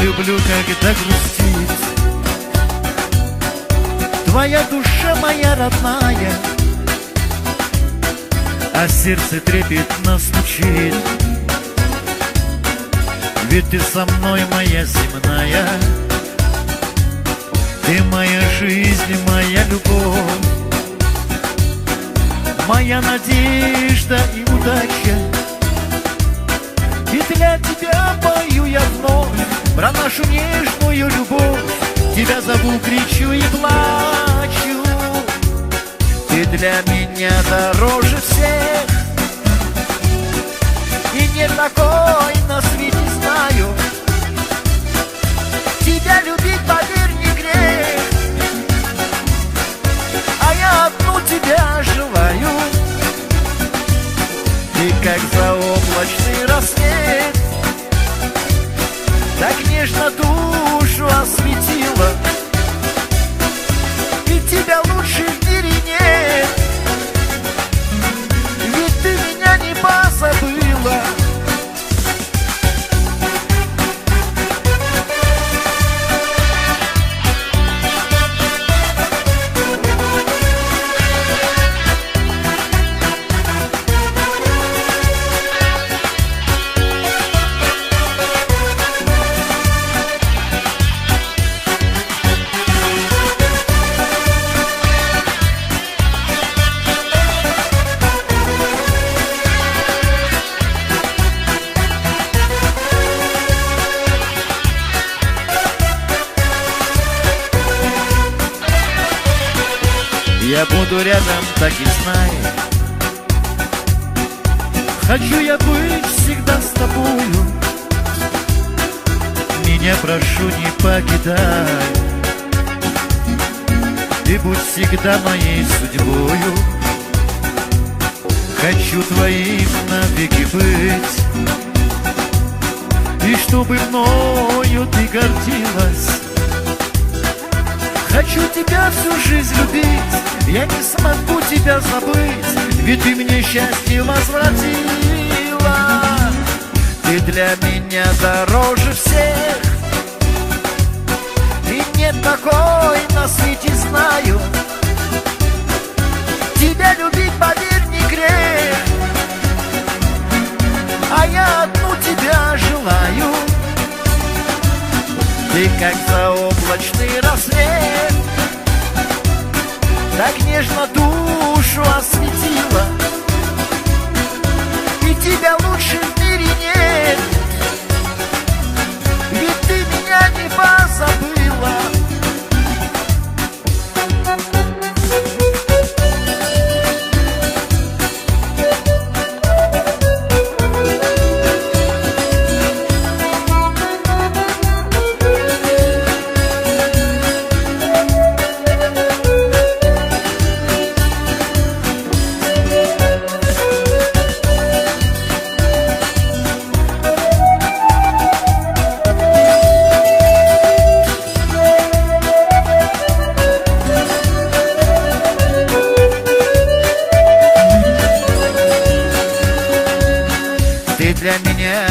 люблю, когда грустит твоя душа моя родная, а сердце трепетно стучит. Ведь ты со мной моя земная, ты моя жизнь, моя любовь, моя надежда и удача. И для тебя пою я вновь про нашу нежную любовь. Тебя зову, кричу и плачу. Ты для меня дороже всех, и нет такой на свете, знаю. Тебя любить, поверь, не грех, а я одну тебя желаю. Ты как заоблачный рассвет, так нежно душу осветила. И тебя лучше в мире нет, ведь ты меня не позабыла. Я буду рядом, так и знай. Хочу я быть всегда с тобою. Меня прошу, не покидай. Ты будь всегда моей судьбою. Хочу твоим навеки быть, и чтобы мною ты гордилась. Хочу тебя всю жизнь любить, я не смогу тебя забыть, ведь ты мне счастье возвратила. Ты для меня дороже всех, и нет такой на свете, знаю. Тебя любить, поверь, не грех, а я одну тебя желаю. Ты как заоблачный рассвет, так нежно душу осветила. И тебя лучше в мире нет, ведь ты меня не позабыла. Ты для меня